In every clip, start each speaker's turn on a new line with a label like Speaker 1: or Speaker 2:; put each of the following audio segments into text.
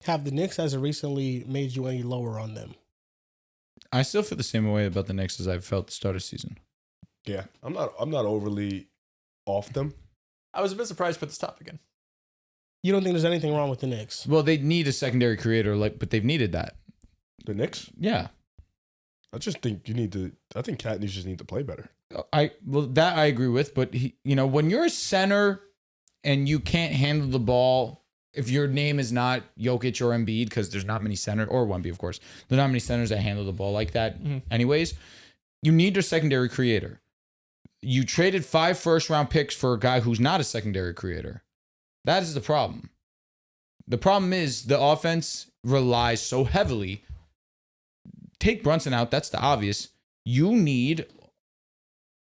Speaker 1: Have the Knicks as of recently made you any lower on them?
Speaker 2: I still feel the same way about the Knicks as I've felt the start of the season.
Speaker 3: Yeah, I'm not overly off them.
Speaker 4: I was a bit surprised to put this top again.
Speaker 1: You don't think there's anything wrong with the Knicks?
Speaker 2: Well, they need a secondary creator, but they've needed that.
Speaker 3: The Knicks?
Speaker 2: Yeah.
Speaker 3: I just think I think Cat just need to play better.
Speaker 2: That I agree with, but when you're a center and you can't handle the ball, if your name is not Jokic or Embiid, because there's not many centers, or Wemby, of course, there's not many centers that handle the ball like that. Anyways, you need a secondary creator. You traded 5 first-round picks for a guy who's not a secondary creator. That is the problem. The problem is the offense relies so heavily. Take Brunson out. That's the obvious. You need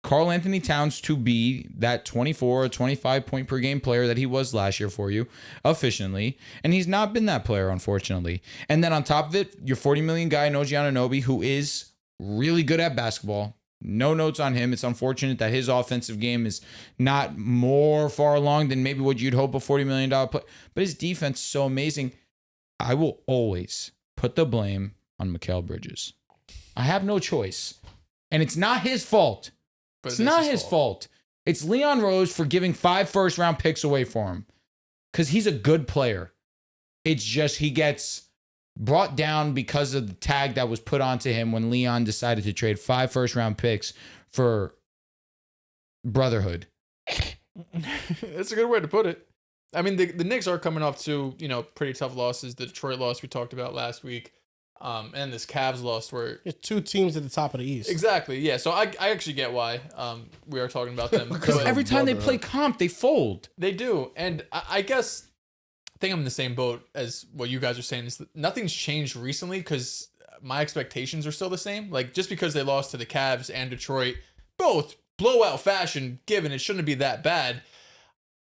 Speaker 2: Karl-Anthony Towns to be that 24 or 25 point per game player that he was last year for you efficiently. And he's not been that player, unfortunately. And then on top of it, your $40 million guy, OG Anunoby, who is really good at basketball. No notes on him. It's unfortunate that his offensive game is not more far along than maybe what you'd hope a $40 million player. But his defense is so amazing. I will always put the blame on Mikal Bridges. I have no choice. And it's not his fault. It's not his fault. It's Leon Rose for giving 5 first-round picks away for him. Because he's a good player. It's just he gets brought down because of the tag that was put onto him when Leon decided to trade 5 first-round picks for brotherhood.
Speaker 4: That's a good way to put it. I mean, the Knicks are coming off to, pretty tough losses. The Detroit loss we talked about last week. And this Cavs loss where...
Speaker 1: There's 2 teams at the top of the East.
Speaker 4: Exactly, yeah. So I actually get why we are talking about them.
Speaker 2: Because every time they play comp, they fold.
Speaker 4: They do. And I guess... I think I'm in the same boat as what you guys are saying. Is that nothing's changed recently because my expectations are still the same. Like, just because they lost to the Cavs and Detroit, both blowout fashion, given it shouldn't be that bad.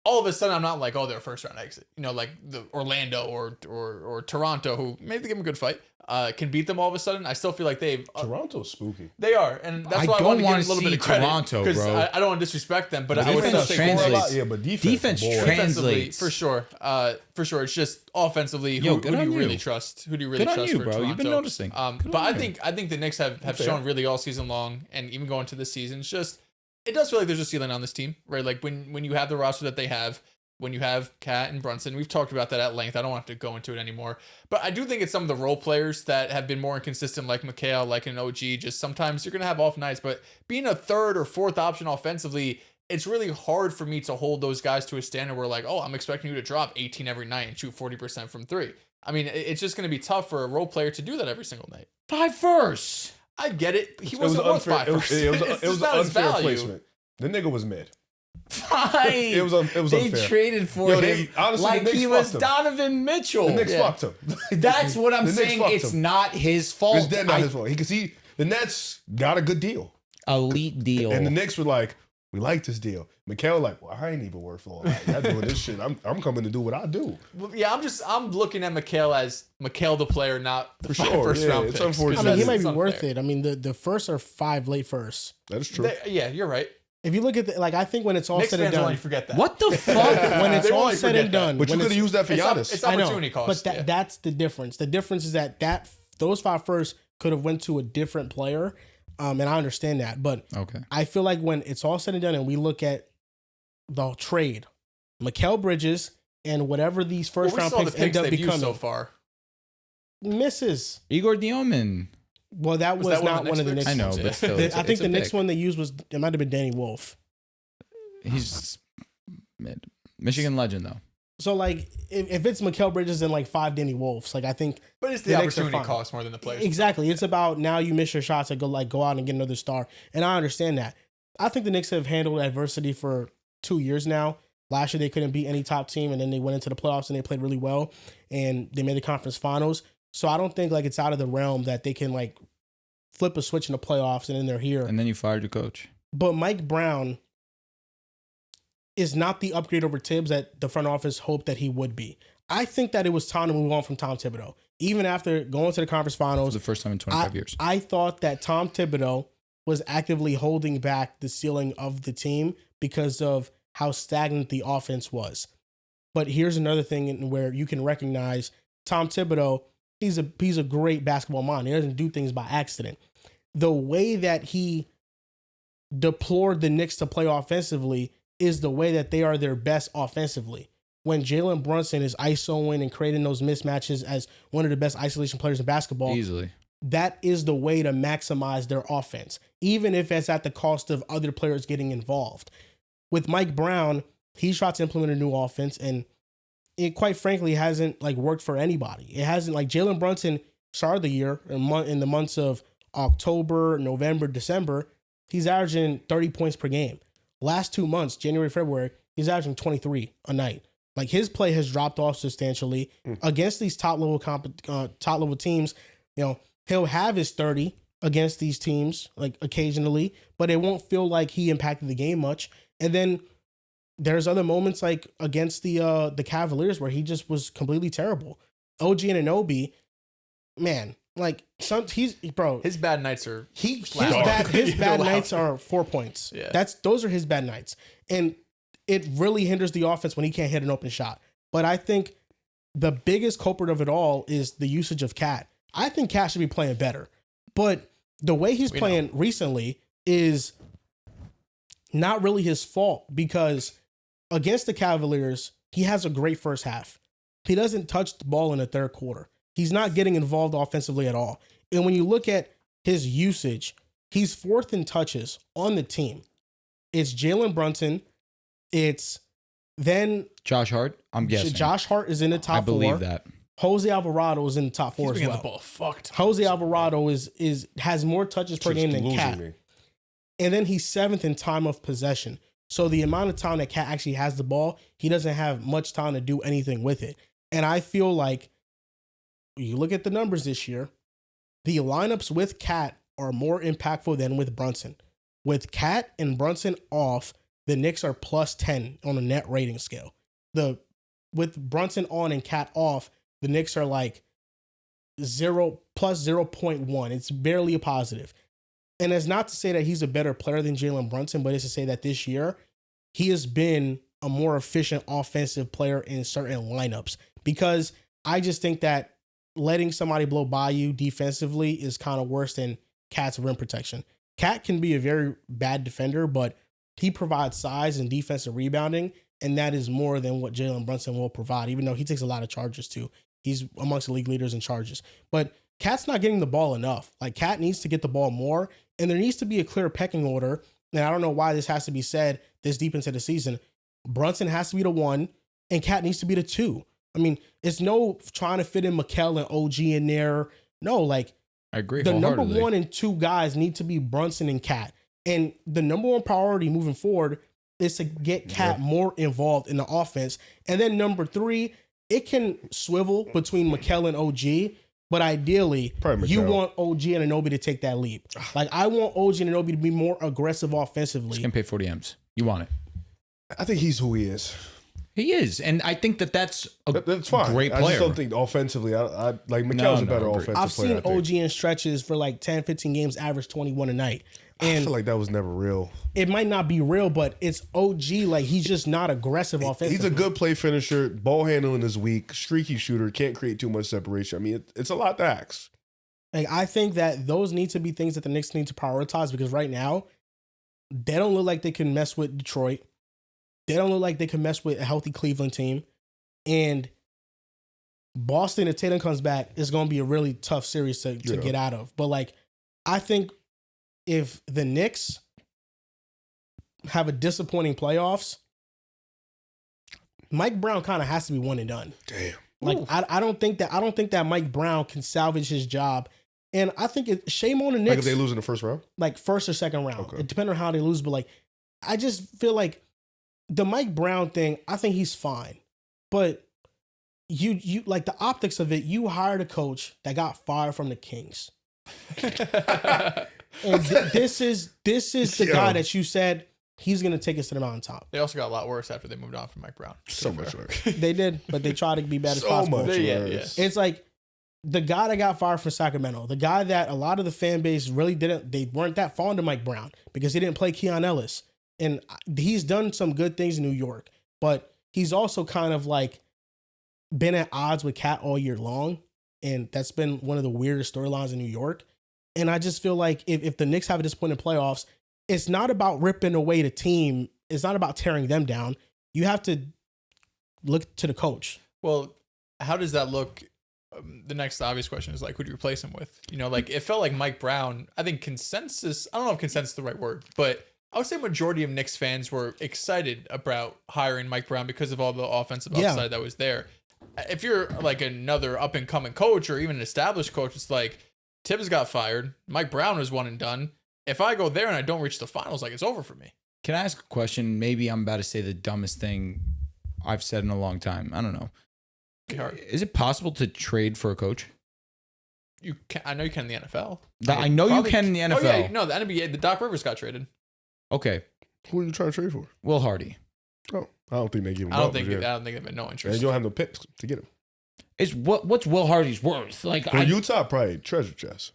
Speaker 4: All of a sudden, I'm not like, oh, they're a first round exit. Like the Orlando or Toronto, who maybe they give them a good fight, can beat them all of a sudden. I still feel like they've...
Speaker 3: Toronto's spooky.
Speaker 4: They are, and that's why I want to give a little bit of credit.
Speaker 2: Toronto,
Speaker 4: because
Speaker 2: bro.
Speaker 4: I don't want to disrespect them, but
Speaker 2: I would
Speaker 4: say
Speaker 2: translates.
Speaker 3: Yeah, but defense
Speaker 2: translates.
Speaker 4: For sure. It's just offensively, who do you really trust? Who do you really
Speaker 2: trust?
Speaker 4: Good on you,
Speaker 2: bro.
Speaker 4: Toronto?
Speaker 2: You've been noticing.
Speaker 4: But I think the Knicks have shown really all season long, and even going to this season, it's just it does feel like there's a ceiling on this team, right? Like when you have the roster that they have. When you have Cat and Brunson, we've talked about that at length. I don't have to go into it anymore. But I do think it's some of the role players that have been more inconsistent, like Mikal, like an OG. Just sometimes you're going to have off nights. But being a 3rd or 4th option offensively, it's really hard for me to hold those guys to a standard where like, oh, I'm expecting you to drop 18 every night and shoot 40% from 3. I mean, it's just going to be tough for a role player to do that every single night.
Speaker 2: 5 firsts.
Speaker 4: I get it. He wasn't worth 5 firsts.
Speaker 3: It was an unfair placement. The nigga was mid.
Speaker 2: Fine.
Speaker 3: It was unfair.
Speaker 2: They traded for him
Speaker 3: honestly,
Speaker 2: like he was Donovan Mitchell.
Speaker 3: The Knicks fucked him.
Speaker 2: That's what I'm saying. It's not his fault.
Speaker 3: It's dead not his fault. The Nets got a good deal.
Speaker 2: Elite deal.
Speaker 3: And the Knicks were like, we like this deal. Mikal like, well, I ain't even worth all that. Y'all doing this shit. I'm coming to do what I do.
Speaker 4: Well, yeah, I'm looking at Mikal as Mikal the player, not the first round
Speaker 3: it's
Speaker 4: picks.
Speaker 3: unfortunate.
Speaker 1: I mean, he might be worth it. I mean, the first are 5 late firsts.
Speaker 3: That is true.
Speaker 4: Yeah, you're right.
Speaker 1: If you look at I think when it's all
Speaker 4: Knicks
Speaker 1: said and
Speaker 4: fans will
Speaker 1: done,
Speaker 4: only forget that.
Speaker 2: What the fuck?
Speaker 1: when it's all said and done,
Speaker 3: But you could have used that for Giannis.
Speaker 4: It's opportunity cost.
Speaker 1: But that's the difference. The difference is that those 5 firsts could have went to a different player, and I understand that. But
Speaker 2: okay,
Speaker 1: I feel like when it's all said and done, and we look at the trade, Mikal Bridges and whatever these first round picks end up becoming
Speaker 4: so far,
Speaker 1: misses
Speaker 2: Igor Diomin.
Speaker 1: Well, that was not one of the Knicks.
Speaker 2: I know,
Speaker 1: ones.
Speaker 2: but still,
Speaker 1: I think the next one they used it might have been Danny Wolf.
Speaker 2: He's mid. Michigan legend though.
Speaker 1: So like, if it's Mikal Bridges and like 5 Danny Wolfs, like I think,
Speaker 4: but it's the opportunity cost more than the players.
Speaker 1: Exactly, it's about now you miss your shots and go out and get another star, and I understand that. I think the Knicks have handled adversity for 2 years now. Last year they couldn't beat any top team, and then they went into the playoffs and they played really well, and they made the conference finals. So I don't think like it's out of the realm that they can like flip a switch in the playoffs and then they're here.
Speaker 2: And then you fired your coach.
Speaker 1: But Mike Brown is not the upgrade over Tibbs that the front office hoped that he would be. I think that it was time to move on from Tom Thibodeau. Even after going to the conference finals.
Speaker 2: For the first time in 25 years.
Speaker 1: I thought that Tom Thibodeau was actively holding back the ceiling of the team because of how stagnant the offense was. But here's another thing where you can recognize Tom Thibodeau, he's a great basketball mind. He doesn't do things by accident. The way that he deplored the Knicks to play offensively is the way that they are their best offensively. When Jalen Brunson is isoing and creating those mismatches as one of the best isolation players in basketball,
Speaker 2: Easily.
Speaker 1: that is the way to maximize their offense, even if it's at the cost of other players getting involved. With Mike Brown, he's tried to implement a new offense, and it quite frankly hasn't like worked for anybody. It hasn't. Like Jalen Brunson started the year in the months of October, November, December, he's averaging 30 points per game. Last 2 months, January, February, he's averaging 23 a night. Like his play has dropped off substantially against these top level teams. You know, he'll have his 30 against these teams like occasionally, but it won't feel like he impacted the game much. And then there's other moments like against the Cavaliers where he just was completely terrible. OG Anunoby, man, like
Speaker 4: his bad nights are
Speaker 1: his bad nights are 4 points.
Speaker 4: Yeah.
Speaker 1: Those are his bad nights. And it really hinders the offense when he can't hit an open shot. But I think the biggest culprit of it all is the usage of Cat. I think Cat should be playing better. But the way he's playing recently is not really his fault, because against the Cavaliers, he has a great first half. He doesn't touch the ball in the third quarter. He's not getting involved offensively at all. And when you look at his usage, he's fourth in touches on the team. It's Jalen Brunson. It's then
Speaker 2: Josh Hart. I'm guessing
Speaker 1: Josh Hart is in the top 4.
Speaker 2: I believe that.
Speaker 1: Jose Alvarado is in the top 4
Speaker 4: he's
Speaker 1: as well.
Speaker 4: the ball fucked.
Speaker 1: Jose Alvarado has more touches per game than Cat. And then he's 7th in time of possession. So the amount of time that Cat actually has the ball, he doesn't have much time to do anything with it. And I feel like you look at the numbers this year, the lineups with Cat are more impactful than with Brunson. With Cat and Brunson off, the Knicks are plus 10 on a net rating scale. With Brunson on and Cat off, the Knicks are like plus 0.1. It's barely a positive. And it's not to say that he's a better player than Jalen Brunson, but it's to say that this year he has been a more efficient offensive player in certain lineups, because I just think that letting somebody blow by you defensively is kind of worse than Cat's rim protection. Cat can be a very bad defender, but he provides size and defensive rebounding, and that is more than what Jalen Brunson will provide, even though he takes a lot of charges too. He's amongst the league leaders in charges. But Cat's not getting the ball enough. Like, Cat needs to get the ball more, and there needs to be a clear pecking order. And I don't know why this has to be said this deep into the season. Brunson has to be the 1, and Cat needs to be the 2. I mean, it's no trying to fit in Mikal and OG in there. No, like,
Speaker 2: I agree.
Speaker 1: The number 1 and 2 guys need to be Brunson and Cat. And the number 1 priority moving forward is to get Cat more involved in the offense. And then number 3, it can swivel between Mikal and OG, but ideally, you want OG and Anunoby to take that leap. Like, I want OG and Anunoby to be more aggressive offensively.
Speaker 2: He's going to pay 40 M's. You want it.
Speaker 3: I think he's who he is.
Speaker 2: He is. And I think that's
Speaker 3: that's fine.
Speaker 2: Great player.
Speaker 3: I just don't think offensively, I like Mikal's a better offensive player.
Speaker 1: I've seen OG in stretches for like 10, 15 games, average 21 a night. And
Speaker 3: I feel like that was never real.
Speaker 1: It might not be real, but it's OG. Like, he's just not aggressive offensively.
Speaker 3: He's a good play finisher. Ball handling is weak. Streaky shooter. Can't create too much separation. I mean, it's a lot to ask.
Speaker 1: Like, I think that those need to be things that the Knicks need to prioritize, because right now, they don't look like they can mess with Detroit. They don't look like they can mess with a healthy Cleveland team. And Boston, if Tatum comes back, is going to be a really tough series to get out of. But, like, I think if the Knicks have a disappointing playoffs, Mike Brown kind of has to be one and done.
Speaker 3: Damn.
Speaker 1: Like, I don't think that Mike Brown can salvage his job. And I think it's shame on the Knicks.
Speaker 3: Like, if they lose in the first round?
Speaker 1: Like, first or second round.
Speaker 3: Okay.
Speaker 1: It depends on how they lose. But, like, I just feel like the Mike Brown thing, I think he's fine. But you like, the optics of it, you hired a coach that got fired from the Kings. And this is the guy that you said he's going to take us to the mountaintop.
Speaker 4: They also got a lot worse after they moved on from Mike Brown.
Speaker 3: So much worse.
Speaker 1: They did, but they tried to be better as
Speaker 3: So
Speaker 1: possible.
Speaker 3: much worse.
Speaker 1: It's like the guy that got fired from Sacramento, the guy that a lot of the fan base really they weren't that fond of Mike Brown because he didn't play Keon Ellis. And he's done some good things in New York, but he's also kind of like been at odds with Cat all year long, and that's been one of the weirdest storylines in New York. And I just feel like if the Knicks have a disappointing playoffs, it's not about ripping away the team. It's not about tearing them down. You have to look to the coach.
Speaker 4: Well, how does that look? The next obvious question is like, who do you replace him with? You know, like it felt like Mike Brown. I think consensus. I don't know if consensus is the right word, but I would say majority of Knicks fans were excited about hiring Mike Brown because of all the offensive upside that was there. If you're like another up and coming coach or even an established coach, it's like Tibbs got fired. Mike Brown is one and done. If I go there and I don't reach the finals, like it's over for me.
Speaker 2: Can I ask a question? Maybe I'm about to say the dumbest thing I've said in a long time. I don't know. Is it possible to trade for a coach?
Speaker 4: You can. I know you can in the NFL.
Speaker 2: I know you can in the NFL.
Speaker 4: Oh yeah, no, the NBA. The Doc Rivers got traded.
Speaker 2: Okay.
Speaker 3: Who are you trying to trade for?
Speaker 2: Will Hardy.
Speaker 3: Oh, I don't think they give him.
Speaker 4: I don't think they have no interest.
Speaker 3: And you don't have no picks to get him.
Speaker 2: It's what's Will Hardy's worth? Like
Speaker 3: For Utah, probably treasure chest.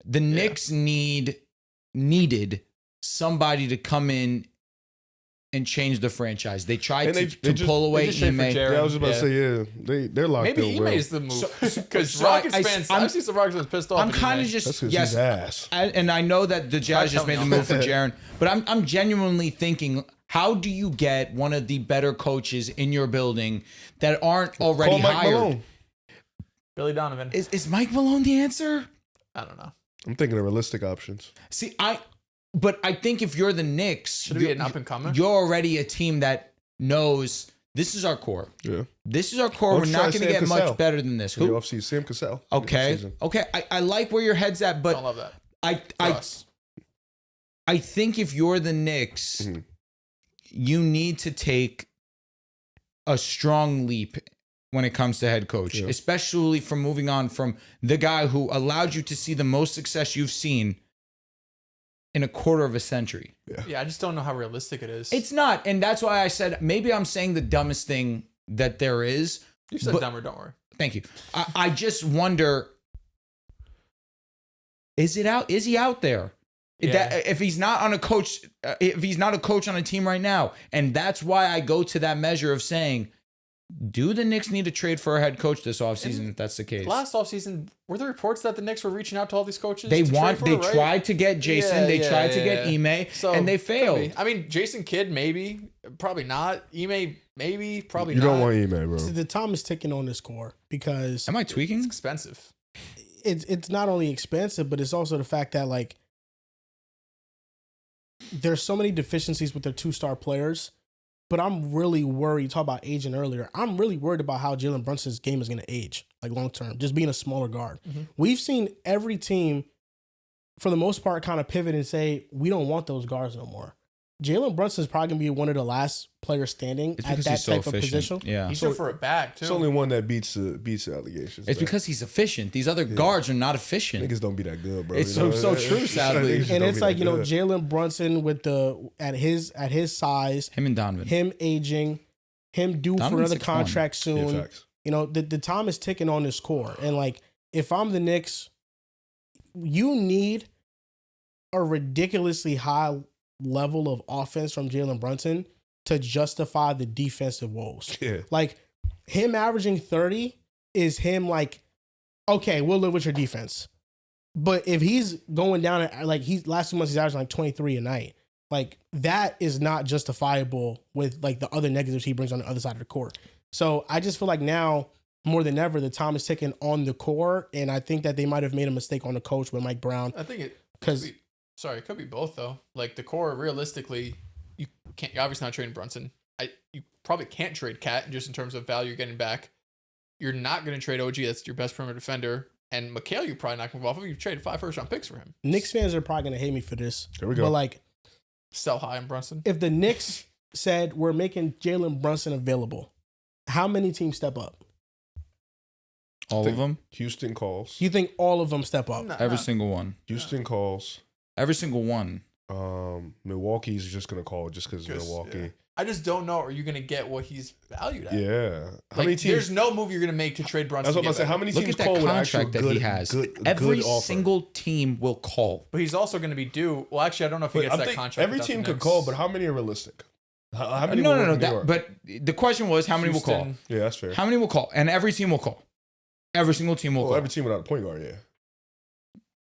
Speaker 2: The Knicks needed somebody to come in and change the franchise. They tried to pull away Ime.
Speaker 3: Yeah, I was just about to say, they're locked in.
Speaker 4: Maybe Ime is the move. Because Rockets fans, I've seen some Rockets fans pissed off.
Speaker 2: I'm kind of just,
Speaker 3: that's he's ass.
Speaker 2: And I know that the Jazz just made the move for Jaren, but I'm genuinely thinking, how do you get one of the better coaches in your building that aren't already
Speaker 3: Call Mike
Speaker 2: hired?
Speaker 3: Malone.
Speaker 4: Billy Donovan.
Speaker 2: Is Mike Malone the answer?
Speaker 4: I don't know.
Speaker 3: I'm thinking of realistic options.
Speaker 2: See, But I think if you're the Knicks,
Speaker 4: should it be an up and comer?
Speaker 2: You're already a team that knows this is our core.
Speaker 3: Yeah,
Speaker 2: this is our core. We're not going to get much better than this.
Speaker 3: Who? Offseason, Sam Cassell.
Speaker 2: Okay, okay. I like where your head's at, but
Speaker 4: I love that.
Speaker 2: I think if you're the Knicks, you need to take a strong leap when it comes to head coach, especially from moving on from the guy who allowed you to see the most success you've seen in a quarter of a century.
Speaker 4: Yeah, I just don't know how realistic it is.
Speaker 2: It's not. And that's why I said, maybe I'm saying the dumbest thing that there is.
Speaker 4: You said dumber, don't worry.
Speaker 2: Thank you. I just wonder, is he out there?
Speaker 4: Yeah.
Speaker 2: If he's not on a coach, if he's not a coach on a team right now. And that's why I go to that measure of saying, do the Knicks need to trade for a head coach this offseason if that's the case?
Speaker 4: Last offseason, were there reports that the Knicks were reaching out to all these coaches?
Speaker 2: They tried to get Jason, they tried to get Ime, and they failed.
Speaker 4: I mean, Jason Kidd, maybe. Probably not. Ime, maybe. Probably
Speaker 3: not. You don't want Ime, bro.
Speaker 1: So the time is ticking on this core because...
Speaker 2: Am I tweaking?
Speaker 4: It's expensive.
Speaker 1: It's not only expensive, but it's also the fact that, like, there's so many deficiencies with their two-star players. But I'm really worried. You talked about aging earlier. I'm really worried about how Jalen Brunson's game is going to age, like long term, just being a smaller guard. Mm-hmm. We've seen every team, for the most part, kind of pivot and say, we don't want those guards no more. Jalen Brunson's probably going to be one of the last players standing at that type of position.
Speaker 2: Yeah.
Speaker 4: He's for a bag, too.
Speaker 3: It's only one that beats the allegations.
Speaker 2: It's because he's efficient. These other guards are not efficient.
Speaker 3: Niggas don't be that good, bro.
Speaker 2: It's so true, sadly.
Speaker 1: And it's like, Jalen Brunson with at his size.
Speaker 2: Him and Donovan.
Speaker 1: Him aging. Him due for another contract soon.
Speaker 3: Yeah,
Speaker 1: the time is ticking on this core. And, like, if I'm the Knicks, you need a ridiculously high level of offense from Jalen Brunson to justify the defensive woes.
Speaker 3: Yeah.
Speaker 1: Like, him averaging 30 is him like, okay, we'll live with your defense. But if he's going down at, like, last 2 months he's averaging like 23 a night, like, that is not justifiable with, like, the other negatives he brings on the other side of the court. So I just feel like now more than ever the time is ticking on the core, and I think that they might have made a mistake on the coach with Mike Brown.
Speaker 4: I think it could be both, though. Like, the core, realistically, you're obviously not trading Brunson. You probably can't trade Cat just in terms of value you're getting back. You're not going to trade OG. That's your best perimeter defender. And Mikal, you're probably not going to move off of. You've traded 5 first-round picks for him.
Speaker 1: Knicks fans are probably going to hate me for this.
Speaker 3: There we go.
Speaker 1: But, like,
Speaker 4: sell high on Brunson.
Speaker 1: If the Knicks said we're making Jalen Brunson available, how many teams step up?
Speaker 2: All of them?
Speaker 3: Houston calls.
Speaker 1: You think all of them step up?
Speaker 2: Every single one.
Speaker 3: Houston calls.
Speaker 2: Every single one.
Speaker 3: Milwaukee's just gonna call just because Milwaukee.
Speaker 4: Yeah. I just don't know. Are you gonna get what he's valued at?
Speaker 3: Yeah.
Speaker 4: How many teams? There's no move you're gonna make to trade Brunson.
Speaker 3: That's what I'm saying. How many teams
Speaker 2: Look at
Speaker 3: call
Speaker 2: that
Speaker 3: with
Speaker 2: contract that he has? Every single team will call.
Speaker 4: But he's also gonna be due. Well, actually, I don't know if he gets that contract.
Speaker 3: Every team could call, but how many are realistic? How many
Speaker 2: No,
Speaker 3: will
Speaker 2: no, no.
Speaker 3: work in New York?
Speaker 2: But the question was, how many will call?
Speaker 4: Houston.
Speaker 3: Yeah, that's fair.
Speaker 2: How many will call? And every team will call. Every single team will
Speaker 3: Well,
Speaker 2: call.
Speaker 3: every team without a point guard, yeah.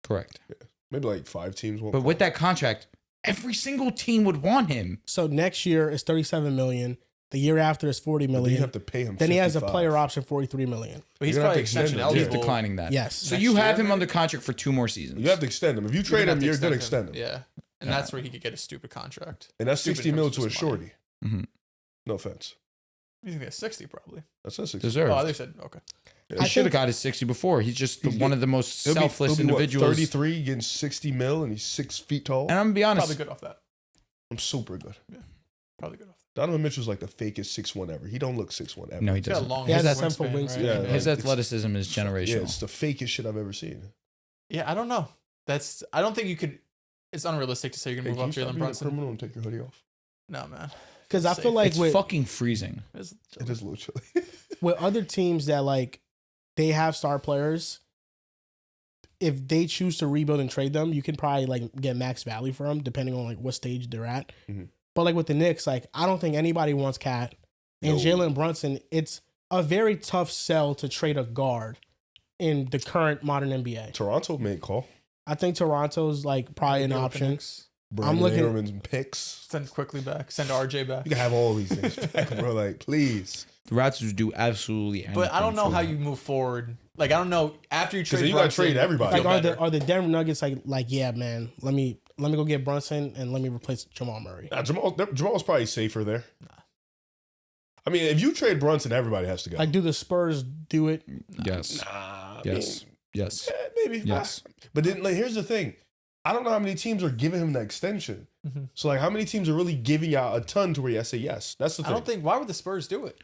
Speaker 2: Correct.
Speaker 3: Maybe like 5 teams won't
Speaker 2: But
Speaker 3: call.
Speaker 2: with that contract, every single team would want him.
Speaker 1: So next year is 37 million. The year after is 40
Speaker 3: But then you
Speaker 1: million.
Speaker 3: have to pay him.
Speaker 1: Then he has a
Speaker 3: 55.
Speaker 1: player option 43 million.
Speaker 4: But he's
Speaker 3: You're gonna
Speaker 4: probably
Speaker 3: have to extend
Speaker 4: extension
Speaker 3: him.
Speaker 2: He's
Speaker 4: eligible.
Speaker 2: declining that.
Speaker 1: Yes.
Speaker 2: So
Speaker 4: Next
Speaker 2: you have
Speaker 4: year,
Speaker 2: him
Speaker 4: maybe?
Speaker 2: under contract for 2 more seasons.
Speaker 3: You have to extend him. If you
Speaker 4: You're
Speaker 3: trade
Speaker 4: gonna
Speaker 3: him,
Speaker 4: have
Speaker 3: you're going to
Speaker 4: extend
Speaker 3: extend him.
Speaker 4: Yeah. And that's where he could get a stupid contract.
Speaker 3: And that's
Speaker 4: Stupid
Speaker 3: 60
Speaker 4: in
Speaker 3: mil
Speaker 4: terms
Speaker 3: to a
Speaker 4: of just money.
Speaker 3: shorty.
Speaker 2: Mhm.
Speaker 3: No offense.
Speaker 4: He's gonna get 60 probably.
Speaker 3: That's a 60.
Speaker 2: Deserved.
Speaker 4: Oh, they said okay.
Speaker 2: He should have got his 60 before. He's just one of the most
Speaker 3: He'll be-
Speaker 2: selfless
Speaker 3: he'll be, what,
Speaker 2: individuals.
Speaker 3: 33, getting 60 mil, and he's 6 feet tall.
Speaker 2: And I'm gonna be honest.
Speaker 4: Probably good off that.
Speaker 3: I'm super good.
Speaker 4: Probably good off
Speaker 3: Donovan Mitchell's like the fakest 6'1" ever. He don't look 6'1" ever.
Speaker 2: No, he
Speaker 4: that. He's got a
Speaker 2: doesn't.
Speaker 4: long
Speaker 1: He has
Speaker 4: his
Speaker 1: that 7-foot
Speaker 4: wingspan,
Speaker 1: wingspan.
Speaker 4: right?
Speaker 3: Yeah.
Speaker 2: His
Speaker 3: Like,
Speaker 2: athleticism is
Speaker 3: Yeah,
Speaker 2: generational.
Speaker 3: it's the fakest shit I've ever seen.
Speaker 4: Yeah, I don't know. I don't think you could. It's unrealistic to say you're gonna
Speaker 3: Hey,
Speaker 4: move
Speaker 3: can you
Speaker 4: up
Speaker 3: stop
Speaker 4: Jalen
Speaker 3: being a
Speaker 4: Brunson.
Speaker 3: criminal and take your hoodie off?
Speaker 4: No, man.
Speaker 1: Because I
Speaker 4: Safe.
Speaker 1: feel like
Speaker 2: It's
Speaker 1: with
Speaker 2: fucking freezing.
Speaker 4: It's-
Speaker 3: It is a little chilly.
Speaker 1: with other teams that like they have star players, if they choose to rebuild and trade them, you can probably like get max value for them depending on like what stage they're at.
Speaker 3: Mhm.
Speaker 1: But like with the Knicks, like I don't think anybody wants Cat and
Speaker 3: No.
Speaker 1: Jalen Brunson. It's a very tough sell to trade a guard in the current modern NBA.
Speaker 3: Toronto may call.
Speaker 1: I think Toronto's like probably an
Speaker 4: Go with the
Speaker 1: option.
Speaker 4: Knicks.
Speaker 3: Brandon
Speaker 1: looking-
Speaker 3: Ingram and picks.
Speaker 4: Send quickly back. Send RJ back.
Speaker 3: You can have all these things back, bro. Like, please.
Speaker 2: The Raptors do absolutely anything.
Speaker 4: But I don't know
Speaker 2: for
Speaker 4: how
Speaker 2: him.
Speaker 4: you move forward. Like I don't know after you
Speaker 3: Because
Speaker 4: trade.
Speaker 3: you got to
Speaker 4: Brunson,
Speaker 3: trade everybody.
Speaker 1: Like
Speaker 4: feel better.
Speaker 1: are the Denver Nuggets like yeah man, let me go get Brunson and let me replace Jamal Murray.
Speaker 3: Nah, Jamal's probably safer there. I mean, if you trade Brunson, everybody has to go.
Speaker 1: Like do the Spurs do it?
Speaker 2: Yes.
Speaker 3: Nah, I
Speaker 2: Yes.
Speaker 3: mean,
Speaker 2: Yes.
Speaker 3: maybe.
Speaker 2: Yes.
Speaker 3: But then, like, here's the thing. I don't know how many teams are giving him the extension.
Speaker 4: Mhm.
Speaker 3: So, like, how many teams are really giving out a ton to where you say yes? That's the
Speaker 4: I
Speaker 3: thing.
Speaker 4: don't think. Why would the Spurs do it?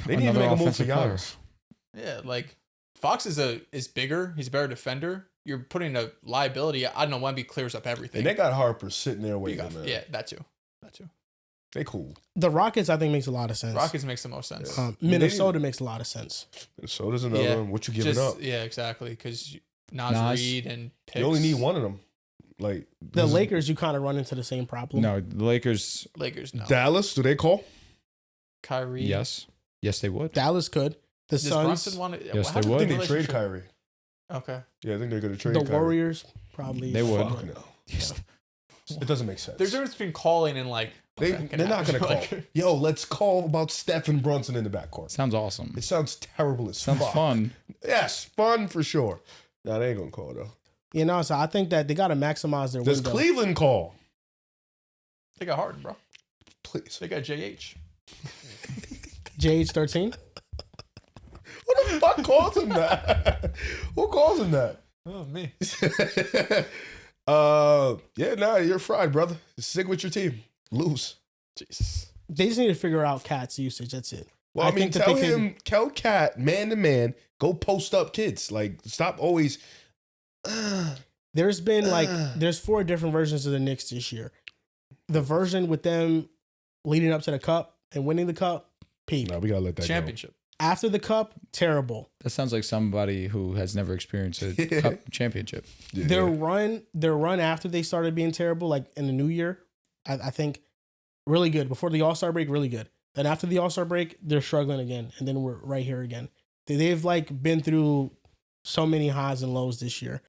Speaker 3: They didn't even
Speaker 2: Another
Speaker 3: make a move for
Speaker 2: offensive player.
Speaker 3: Giannis.
Speaker 4: Yeah, like Fox is bigger. He's a better defender. You're putting a liability. I don't know. Wemby clears up everything.
Speaker 3: And they got Harper sitting there
Speaker 4: You
Speaker 3: waiting,
Speaker 4: got-
Speaker 3: man.
Speaker 4: yeah, that too. That too.
Speaker 3: They cool.
Speaker 1: The Rockets I think makes a lot of sense.
Speaker 4: Rockets makes the most sense.
Speaker 1: Minnesota makes a lot of sense.
Speaker 3: So there's another
Speaker 4: Yeah.
Speaker 3: one. What you giving
Speaker 4: Just
Speaker 3: up?
Speaker 4: yeah, exactly. Because Nas
Speaker 2: Nas.
Speaker 4: Reed and Picks.
Speaker 3: You only need one of them. Like
Speaker 1: The
Speaker 3: this is-
Speaker 1: Lakers, you kind of run into the same problem.
Speaker 2: No, the Lakers.
Speaker 4: Lakers. No.
Speaker 3: Dallas, do they call?
Speaker 4: Kyrie.
Speaker 2: Yes. Yes, they would.
Speaker 1: Dallas could. The
Speaker 4: Does
Speaker 1: Suns,
Speaker 4: Brunson want to?
Speaker 2: Yes, they
Speaker 3: I
Speaker 2: would.
Speaker 3: think they trade Kyrie.
Speaker 4: Okay.
Speaker 3: Yeah, I think they're going to trade
Speaker 1: the
Speaker 3: Kyrie.
Speaker 1: Warriors, probably.
Speaker 2: They would.
Speaker 3: Fuck no. It doesn't make sense.
Speaker 4: There's a difference between calling and like.
Speaker 3: They're not going to call.
Speaker 4: Like,
Speaker 3: Yo, let's call about Steph and Brunson in the backcourt.
Speaker 2: Sounds awesome.
Speaker 3: It sounds terrible as
Speaker 2: Sounds
Speaker 3: fuck.
Speaker 2: fun.
Speaker 3: Yes, fun for sure. Nah, they ain't going to call, though.
Speaker 1: You know, so I think that they got to maximize their
Speaker 3: Does
Speaker 1: window.
Speaker 3: Cleveland call?
Speaker 4: they got Harden, bro.
Speaker 3: Please.
Speaker 4: They got JH.
Speaker 1: JH13?
Speaker 3: Who the fuck calls him that? Who calls him that?
Speaker 4: Oh me.
Speaker 3: Yeah, nah, you're fried, brother. Stick with your team. Lose.
Speaker 4: Jesus.
Speaker 1: They just need to figure out Cat's usage. That's it.
Speaker 3: Well, I mean,
Speaker 1: think that
Speaker 3: tell
Speaker 1: they can-
Speaker 3: him, tell Cat, man to man, go post up kids. Like, stop always.
Speaker 1: There's been there's 4 different versions of the Knicks this year. The version with them leading up to the cup and winning the cup, peak.
Speaker 3: Nah, we gotta let that
Speaker 4: Championship.
Speaker 1: After the cup, terrible.
Speaker 2: That sounds like somebody who has never experienced a cup championship.
Speaker 3: go.
Speaker 1: Their run after they started being terrible, like in the new year, I think really good. Before the All-Star break, really good. Then after the All-Star break, they're struggling again, and then we're right here again. They've like been through so many highs and lows this year.